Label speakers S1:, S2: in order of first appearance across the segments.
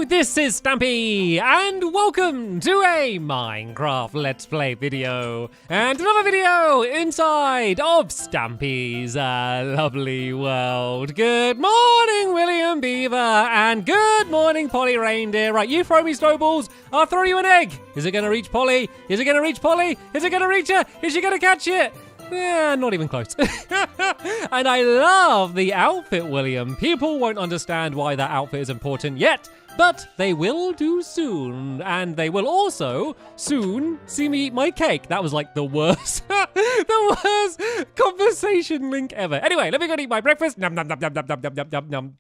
S1: this is Stampy, and welcome to a Minecraft Let's Play video, and another video inside of Stampy's lovely world. Good morning, William Beaver, and good morning, Polly Reindeer. Right, you throw me snowballs, I'll throw you an egg. Is it gonna reach Polly? Is it gonna reach Polly? Is it gonna reach her? Is she gonna catch it? Yeah, not even close. And I love the outfit, William. People won't understand why that outfit is important yet, but they will do soon. And they will also soon see me eat my cake. That was like the worst, the worst conversation link ever. Anyway, let me go and eat my breakfast. Nom, nom, nom, nom, nom, nom, nom, nom, nom.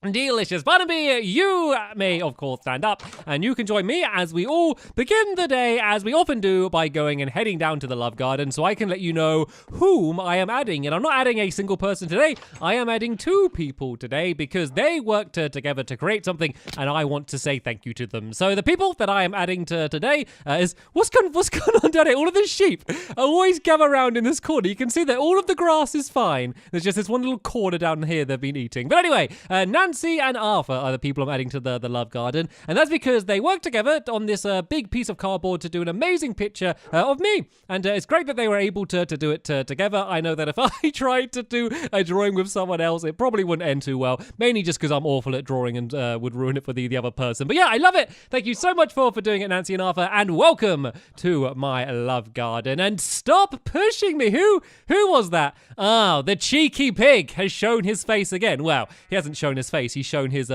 S1: Delicious. Barnaby, you may, of course, stand up, and you can join me as we all begin the day, as we often do, by going and heading down to the Love Garden, so I can let you know whom I am adding. And I'm not adding a single person today, I am adding two people today, because they worked together to create something, and I want to say thank you to them. So the people that I am adding to today is, what's going on down here? All of the sheep always gather around in this corner. You can see that all of the grass is fine. There's just this one little corner down here they've been eating. But anyway, Nancy and Arthur are the people I'm adding to the Love Garden, and that's because they worked together on this big piece of cardboard to do an amazing picture of me, and it's great that they were able to do it together. I know that if I tried to do a drawing with someone else, it probably wouldn't end too well, mainly just because I'm awful at drawing and would ruin it for the other person. But yeah, I love it. Thank you so much for doing it, Nancy and Arthur, and welcome to my Love Garden. And stop pushing me. Who was that? Oh, the cheeky pig has shown his face again. Well, he hasn't shown his face. He's shown his,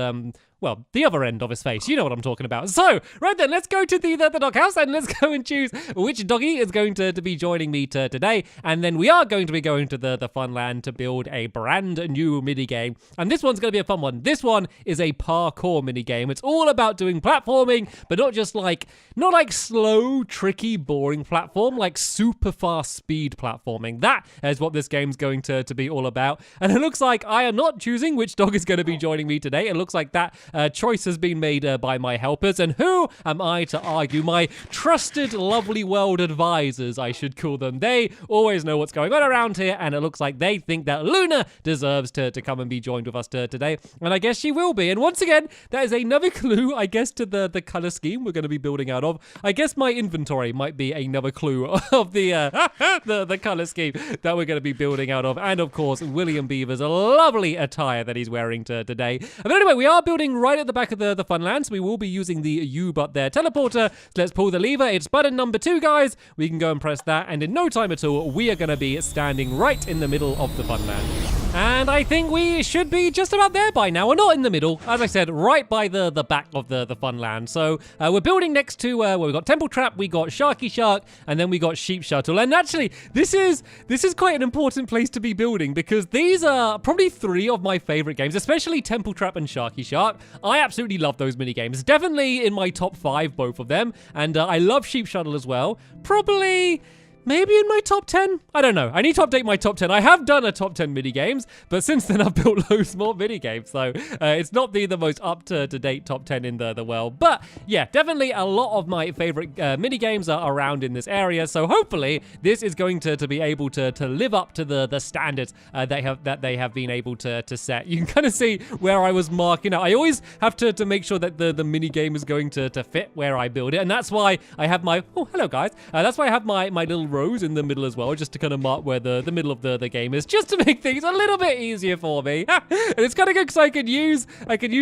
S1: well, the other end of his face. You know what I'm talking about. So, right then, let's go to the doghouse and let's go and choose which doggy is going to be joining me today. And then we are going to be going to the fun land to build a brand new mini game. And this one's going to be a fun one. This one is a parkour mini game. It's all about doing platforming, but not just not like slow, tricky, boring platform, like super fast speed platforming. That is what this game's going to be all about. And it looks like I am not choosing which dog is going to be joining me today. It looks like that choice has been made by my helpers, and who am I to argue? My trusted lovely world advisors, I should call them. They always know what's going on around here, and it looks like they think that Luna deserves to come and be joined with us today, and I guess she will be. And once again, that is another clue, I guess, to the color scheme we're going to be building out of. I guess my inventory might be another clue of the color scheme that we're going to be building out of, and of course William Beaver's lovely attire that he's wearing today. But anyway, we are building right at the back of the Funland, so we will be using the U-But there teleporter. So let's pull the lever. It's button number 2, guys. We can go and press that, and in no time at all, we are going to be standing right in the middle of the Funland. And I think we should be just about there by now. We're not in the middle, as I said, right by the back of the Funland. So we're building next to where we've got Temple Trap, we got Sharky Shark, and then we got Sheep Shuttle. And actually, this is quite an important place to be building, because these are probably 3 of my favorite games, especially Temple Trap and Sharky Shark. I absolutely love those mini games. Definitely in my top 5, both of them. And I love Sheep Shuttle as well. Probably maybe in my top 10? I don't know. I need to update my top 10. I have done a top 10 mini games, but since then I've built loads more mini games. So it's not the most up-to-date top 10 in the world. But yeah, definitely a lot of my favorite mini games are around in this area. So hopefully this is going to be able to live up to the standards that they have been able to set. You can kind of see where I was marking out. I always have to make sure that the mini game is going to fit where I build it. And that's why I have my, oh, hello guys. That's why I have my little rows in the middle as well, just to kind of mark where the middle of the game is, just to make things a little bit easier for me. And it's kind of good because I could use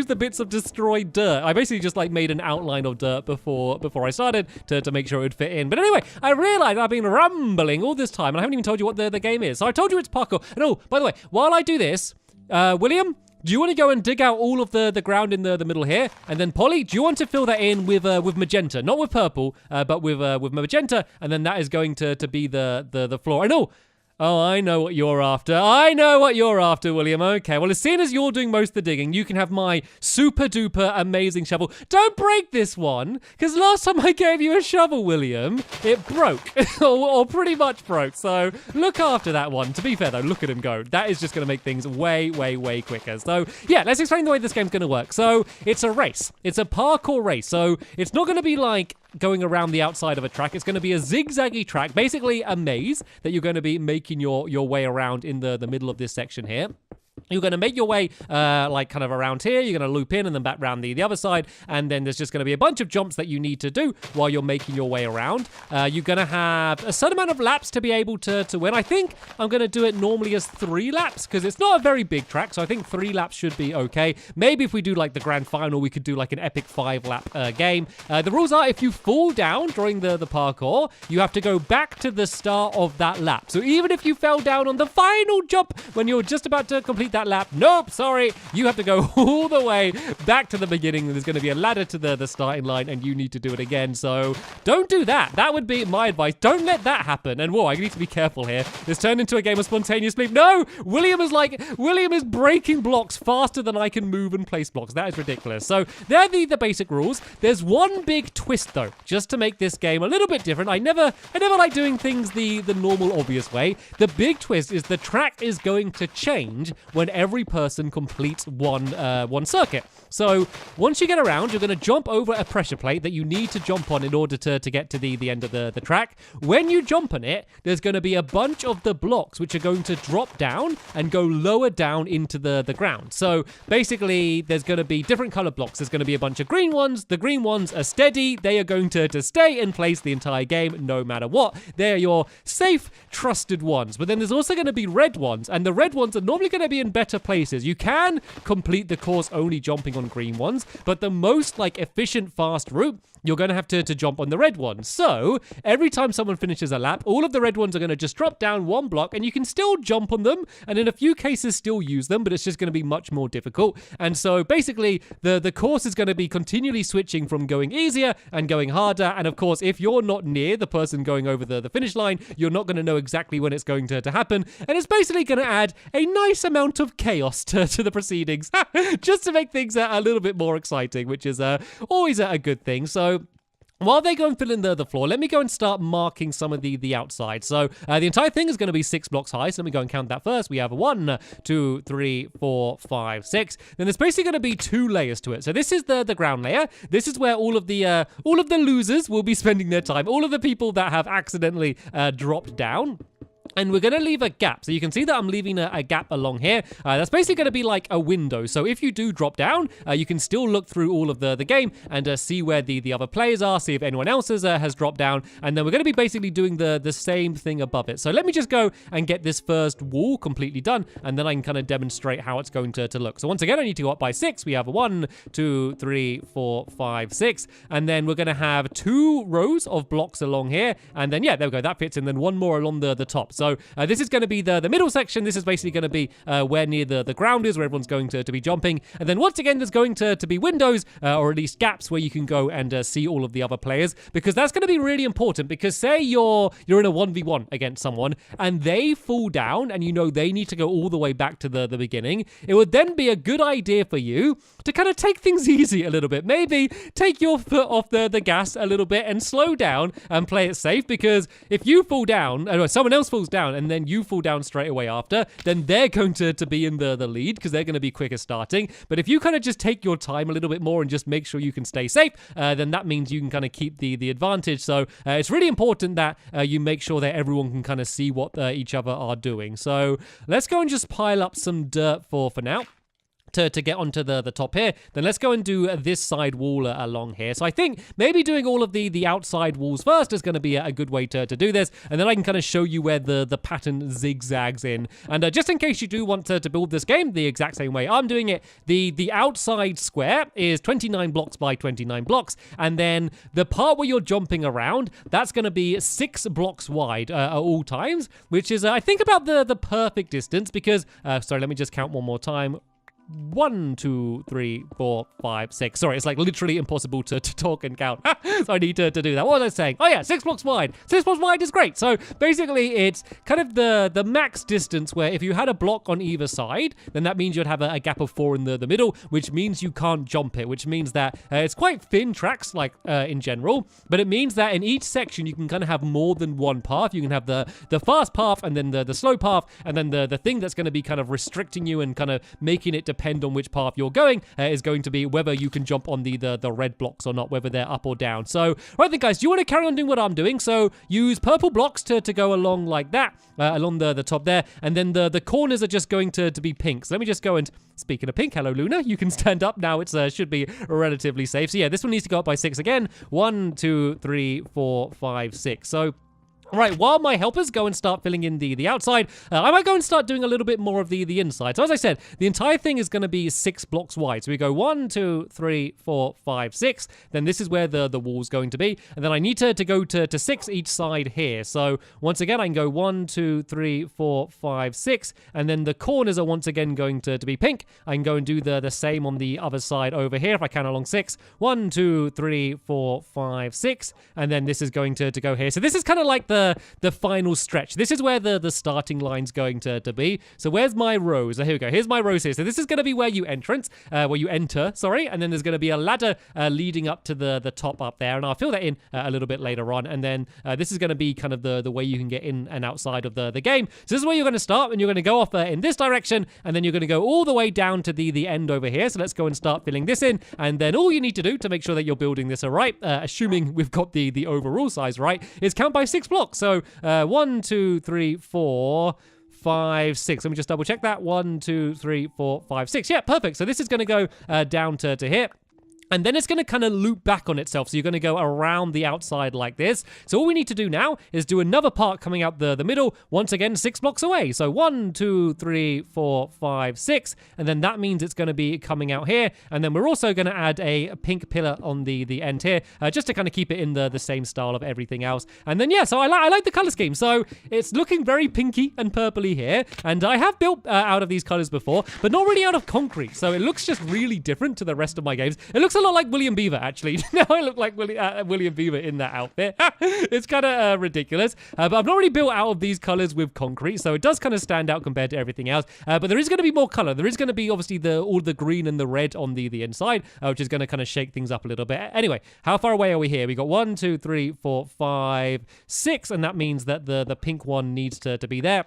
S1: the bits of destroyed dirt. I basically just made an outline of dirt before I started to make sure it would fit in. But anyway, I realized I've been rambling all this time and I haven't even told you what the game is. So I told you it's parkour. And oh, by the way, while I do this, William, do you want to go and dig out all of the ground in the middle here? And then Polly, do you want to fill that in with magenta? Not with purple, but with magenta. And then that is going to be the floor. I know. Oh, I know what you're after. I know what you're after, William. Okay, well, as soon as you're doing most of the digging, you can have my super duper amazing shovel. Don't break this one, because last time I gave you a shovel, William, it broke, or pretty much broke. So look after that one. To be fair, though, look at him go. That is just going to make things way, way, way quicker. So yeah, let's explain the way this game's going to work. So it's a race. It's a parkour race. So it's not going to be like going around the outside of a track. It's going to be a zigzaggy track, basically a maze that you're going to be making your way around in the middle of this section here. You're going to make your way like kind of around here. You're going to loop in and then back around the other side. And then there's just going to be a bunch of jumps that you need to do while you're making your way around. You're going to have a certain amount of laps to be able to win. I think I'm going to do it normally as 3 laps because it's not a very big track. So I think 3 laps should be okay. Maybe if we do like the grand final, we could do like an epic 5-lap game. The rules are if you fall down during the parkour, you have to go back to the start of that lap. So even if you fell down on the final jump when you're just about to complete that lap, nope, sorry, you have to go all the way back to the beginning. There's going to be a ladder to the starting line and you need to do it again. So don't do that. That would be my advice. Don't let that happen. And whoa, I need to be careful here. This turned into a game of spontaneous leap. No, William is breaking blocks faster than I can move and place blocks. That is ridiculous. So they're the basic rules. There's one big twist though, just to make this game a little bit different. I never like doing things the normal obvious way. The big twist is the track is going to change when every person completes one circuit. So once you get around, you're going to jump over a pressure plate that you need to jump on in order to get to the end of the track. When you jump on it, there's going to be a bunch of the blocks which are going to drop down and go lower down into the ground. So basically, there's going to be different color blocks. There's going to be a bunch of green ones. The green ones are steady. They are going to stay in place the entire game, no matter what. They're your safe, trusted ones. But then there's also going to be red ones, and the red ones are normally going to be in better places. You can complete the course only jumping on green ones, but the most like efficient, fast route, you're going to have to jump on the red ones. So every time someone finishes a lap, all of the red ones are going to just drop down one block and you can still jump on them and in a few cases still use them, but it's just going to be much more difficult. And so basically the course is going to be continually switching from going easier and going harder. And of course, if you're not near the person going over the finish line, you're not going to know exactly when it's going to happen. And it's basically going to add a nice amount of chaos to the proceedings just to make things a little bit more exciting, which is always a good thing. So while they go and fill in the floor, let me go and start marking some of the outside. So the entire thing is going to be 6 blocks high. So let me go and count that first. We have 1, 2, 3, 4, 5, 6. Then there's basically going to be 2 layers to it. So this is the ground layer. This is where all of the losers will be spending their time. All of the people that have accidentally dropped down. And we're going to leave a gap. So you can see that I'm leaving a gap along here. That's basically going to be like a window. So if you do drop down, you can still look through all of the game and see where the other players are, see if anyone else has dropped down. And then we're going to be basically doing the same thing above it. So let me just go and get this first wall completely done. And then I can kind of demonstrate how it's going to look. So once again, I need to go up by 6. We have 1, 2, 3, 4, 5, 6. And then we're going to have 2 rows of blocks along here. And then, yeah, there we go. That fits in. Then 1 more along the top. So this is going to be the middle section. This is basically going to be where near the ground is, where everyone's going to be jumping. And then once again, there's going to be windows or at least gaps where you can go and see all of the other players, because that's going to be really important. Because say you're in a 1v1 against someone and they fall down and you know they need to go all the way back to the beginning, it would then be a good idea for you to kind of take things easy a little bit. Maybe take your foot off the gas a little bit and slow down and play it safe, because if you fall down, or someone else falls down and then you fall down straight away after, then they're going to be in the lead because they're going to be quicker starting. But if you kind of just take your time a little bit more and just make sure you can stay safe, then that means you can kind of keep the advantage. So it's really important that you make sure that everyone can kind of see what each other are doing. So let's go and just pile up some dirt for now. To get onto the top here, then let's go and do this side wall along here. So I think maybe doing all of the outside walls first is going to be a good way to do this, and then I can kind of show you where the pattern zigzags in. And just in case you do want to build this game the exact same way I'm doing it, the outside square is 29 blocks by 29 blocks, and then the part where you're jumping around, that's going to be 6 blocks wide at all times, which is I think about the perfect distance, because sorry, let me just count one more time. 1, 2, 3, 4, 5, 6. Sorry, it's like literally impossible to talk and count. So I need to do that. What was I saying? Oh yeah, 6 blocks wide. 6 blocks wide is great. So basically it's kind of the max distance where if you had a block on either side, then that means you'd have a gap of 4 in the middle, which means you can't jump it, which means that it's quite thin tracks like in general, but it means that in each section you can kind of have more than one path. You can have the fast path and then the slow path and then the thing that's going to be kind of restricting you and kind of making it depend on which path you're going, is going to be whether you can jump on the red blocks or not, whether they're up or down. So, right then, guys, do you want to carry on doing what I'm doing? So, use purple blocks to go along like that, along the top there, and then the corners are just going to be pink. So let me just go and, speaking of pink, hello Luna, you can stand up now. It's should be relatively safe. So yeah, this one needs to go up by 6 again. 1, 2, 3, 4, 5, 6. So right, while my helpers go and start filling in the outside, I might go and start doing a little bit more of the inside. So as I said, the entire thing is going to be 6 blocks wide. So we go 1, 2, 3, 4, 5, 6. Then this is where the wall's going to be. And then I need to go to 6 each side here. So once again, I can go 1, 2, 3, 4, 5, 6. And then the corners are once again going to be pink. I can go and do the same on the other side over here if I can along 6. 1, 2, 3, 4, 5, 6. And then this is going to go here. So this is kind of like the final stretch. This is where the starting line's going to be. So where's my rows? Here we go. Here's my rows here. So this is going to be where you enter, sorry. And then there's going to be a ladder leading up to the top up there. And I'll fill that in a little bit later on. And then this is going to be kind of the way you can get in and outside of the game. So this is where you're going to start, and you're going to go off in this direction, and then you're going to go all the way down to the end over here. So let's go and start filling this in. And then all you need to do to make sure that you're building this all right, assuming we've got the overall size right, is count by 6 blocks. So 1, 2, 3, 4, 5, 6. Let me just double check that. 1, 2, 3, 4, 5, 6. Yeah, perfect. So this is going to go down to here. And then it's going to kind of loop back on itself. So you're going to go around the outside like this. So all we need to do now is do another part coming out the middle, once again, 6 blocks away. So 1, 2, 3, 4, 5, 6. And then that means it's going to be coming out here. And then we're also going to add a pink pillar on the end here, just to kind of keep it in the same style of everything else. And then, yeah, so I like the color scheme. So it's looking very pinky and purpley here. And I have built out of these colors before, but not really out of concrete. So it looks just really different to the rest of my games. It looks a lot like William Beaver, actually. Now I look like William Beaver in that outfit. It's kind of ridiculous. But I've not really built out of these colors with concrete, so it does kind of stand out compared to everything else. But there is going to be more color. There is going to be, obviously, all the green and the red on the inside, which is going to kind of shake things up a little bit. Anyway, how far away are we here? We got 1, 2, 3, 4, 5, 6, and that means that the pink one needs to be there.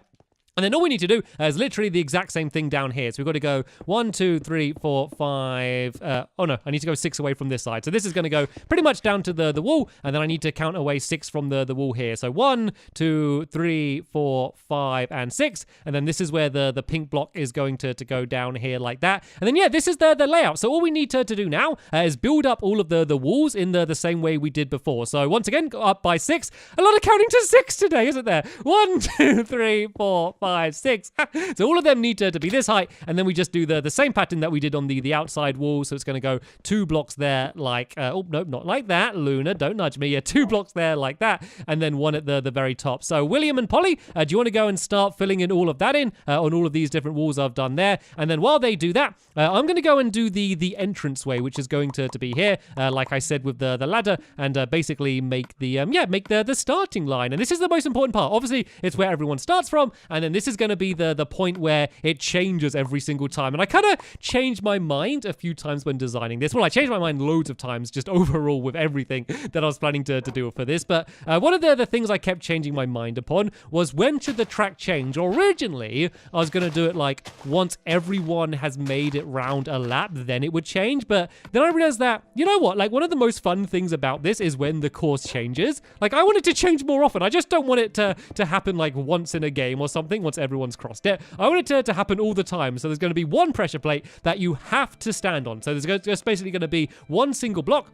S1: And then all we need to do is literally the exact same thing down here. So we've got to go 1, 2, 3, 4, 5. Oh no, I need to go 6 away from this side. So this is going to go pretty much down to the wall. And then I need to count away 6 from the wall here. So 1, 2, 3, 4, 5, and 6. And then this is where the pink block is going to go down here like that. And then, yeah, this is the layout. So all we need to do now is build up all of the walls in the same way we did before. So once again, go up by 6. A lot of counting to 6 today, isn't there? 1, 2, 3, 4, 5. 6. So all of them need to be this height, and then we just do the same pattern that we did on the outside wall. So it's going to go 2 blocks there like, oh, no, not like that, Luna, don't nudge me. Yeah, 2 blocks there like that, and then 1 at the very top. So William and Polly, do you want to go and start filling in all of that in on all of these different walls I've done there? And then while they do that, I'm going to go and do the entranceway, which is going to be here, like I said, with the ladder, and basically make the starting line. And this is the most important part. Obviously, it's where everyone starts from, and then this is going to be the point where it changes every single time. And I kind of changed my mind a few times when designing this. Well, I changed my mind loads of times just overall with everything that I was planning to do for this. But one of the things I kept changing my mind upon was when should the track change? Originally, I was going to do it like once everyone has made it round a lap, then it would change. But then I realized that, you know what? Like, one of the most fun things about this is when the course changes. Like, I want it to change more often. I just don't want it to happen like once in a game or something, once everyone's crossed it. I want it to happen all the time. So there's going to be one pressure plate that you have to stand on. So there's just basically going to be one single block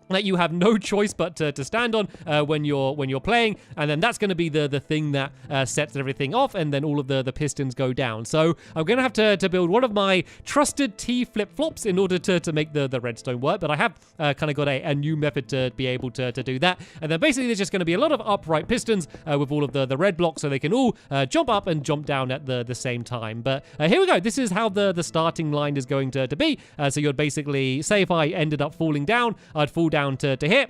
S1: that you have no choice but to stand on when you're playing, and then that's going to be the thing that sets everything off, and then all of the pistons go down. So I'm going to have to build one of my trusted T flip-flops in order to make the redstone work, but I have kind of got a new method to be able to do that. And then basically there's just going to be a lot of upright pistons with all of the red blocks, so they can all jump up and jump down at the same time. But here we go. This is how the starting line is going to be. So you'd basically, say if I ended up falling down, I'd fall down to here.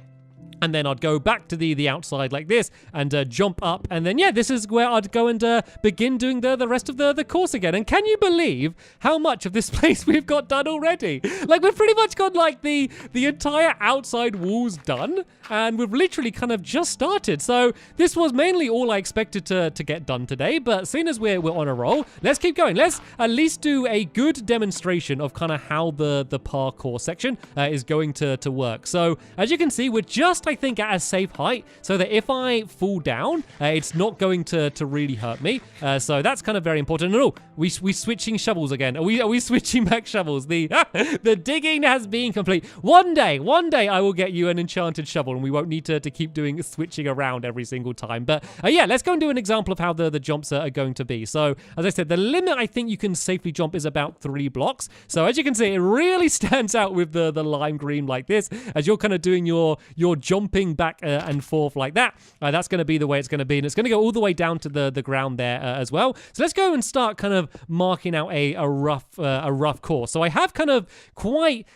S1: And then I'd go back to the outside like this and jump up. And then, yeah, this is where I'd go and begin doing the rest of the course again. And can you believe how much of this place we've got done already? Like, we've pretty much got, like, the entire outside walls done. And we've literally kind of just started. So this was mainly all I expected to get done today. But seeing as we're on a roll, let's keep going. Let's at least do a good demonstration of kind of how the parkour section is going to work. So as you can see, we're just, I think, at a safe height so that if I fall down, it's not going to really hurt me. So that's kind of very important. And we switching shovels again. Are we switching back shovels? The digging has been complete. One day I will get you an enchanted shovel and we won't need to keep doing switching around every single time. But yeah, let's go and do an example of how the jumps are going to be. So as I said, the limit I think you can safely jump is about 3 blocks. So as you can see, it really stands out with the lime green like this as you're kind of doing your jumping back and forth like that. That's going to be the way it's going to be, and it's going to go all the way down to the ground there as well. So let's go and start kind of marking out a rough course. So I have kind of quite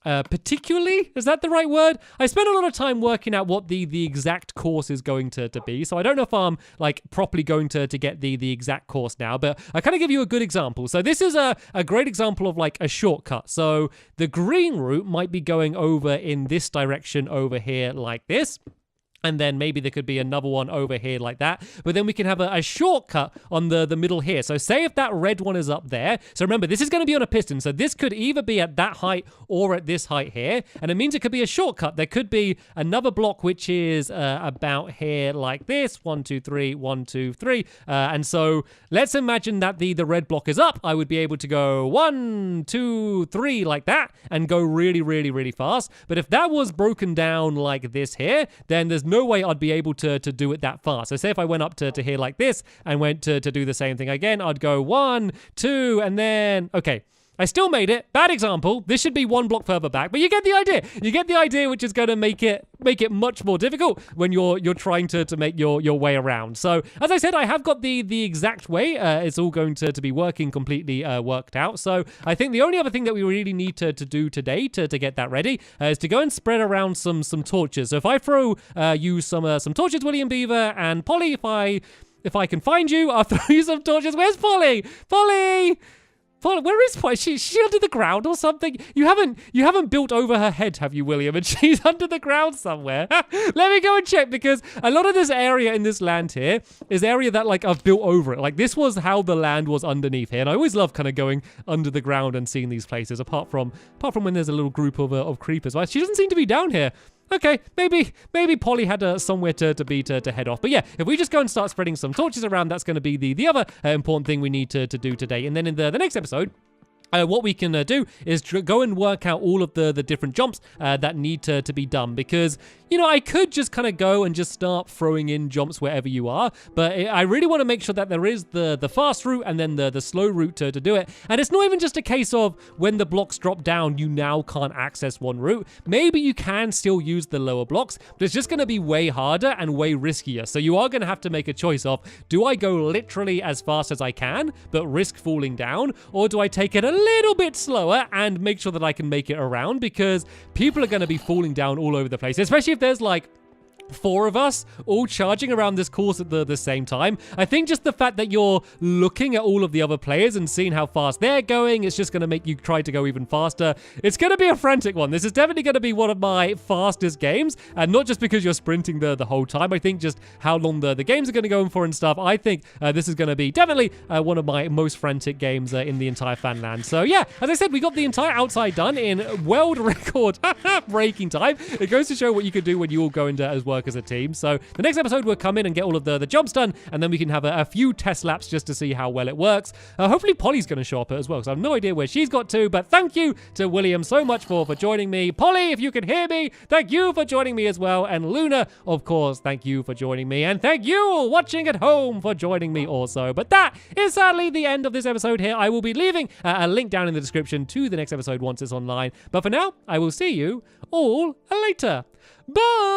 S1: particularly, is that the right word? I spent a lot of time working out what the exact course is going to be. So I don't know if I'm like properly going to get the exact course now, but I kind of give you a good example. So this is a great example of like a shortcut. So the green route might be going over in this direction over here like this. And then maybe there could be another one over here like that. But then we can have a shortcut on the middle here. So say if that red one is up there. So remember, this is going to be on a piston. So this could either be at that height or at this height here. And it means it could be a shortcut. There could be another block which is about here like this. 1, 2, 3, 1, 2, 3. And so let's imagine that the red block is up. I would be able to go 1, 2, 3 like that and go really, really, really fast. But if that was broken down like this here, then there's no way I'd be able to do it that fast. So say if I went up to here like this and went to do the same thing again, I'd go 1, 2, and then, okay. I still made it. Bad example. This should be 1 block further back, but you get the idea. You get the idea, which is going to make it much more difficult when you're trying to make your way around. So as I said, I have got the exact way. It's all going to be working completely worked out. So I think the only other thing that we really need to do today to get that ready is to go and spread around some torches. So if I throw you some torches, William Beaver and Polly, if I can find you, I'll throw you some torches. Where's Polly? Polly! Polly, where is Polly? She under the ground or something? You haven't built over her head, have you, William? And she's under the ground somewhere. Let me go and check, because a lot of this area in this land here is area that like I've built over it. Like this was how the land was underneath here, and I always love kind of going under the ground and seeing these places. Apart from when there's a little group of creepers. Well, she doesn't seem to be down here. Okay, maybe Polly had somewhere to head off. But yeah, if we just go and start spreading some torches around, that's going to be the other important thing we need to do today. And then in the next episode, what we can do is go and work out all of the different jumps that need to be done, because, you know, I could just kind of go and just start throwing in jumps wherever you are, but I really want to make sure that there is the fast route and then the slow route to do it. And it's not even just a case of when the blocks drop down, you now can't access one route. Maybe you can still use the lower blocks, but it's just going to be way harder and way riskier. So you are going to have to make a choice of, do I go literally as fast as I can, but risk falling down, or do I take it a little bit slower and make sure that I can make it around, because people are going to be falling down all over the place, especially if there's like 4 of us all charging around this course at the same time. I think just the fact that you're looking at all of the other players and seeing how fast they're going, it's just going to make you try to go even faster. It's going to be a frantic one. This is definitely going to be one of my fastest games, and not just because you're sprinting the whole time. I think just how long the games are going to go on for and stuff. I think this is going to be definitely one of my most frantic games in the entire Fanland. So yeah, as I said, we got the entire outside done in world record breaking time. It goes to show what you can do when you all go into as work as a team. So the next episode we'll come in and get all of the jumps done, and then we can have a few test laps just to see how well it works. Hopefully Polly's going to show up as well, so I have no idea where she's got to, but thank you to William so much for joining me. Polly, if you can hear me, thank you for joining me as well, and Luna, of course, thank you for joining me, and thank you watching at home for joining me also. But that is sadly the end of this episode here. I will be leaving a link down in the description to the next episode once it's online, but for now I will see you all later. Bye!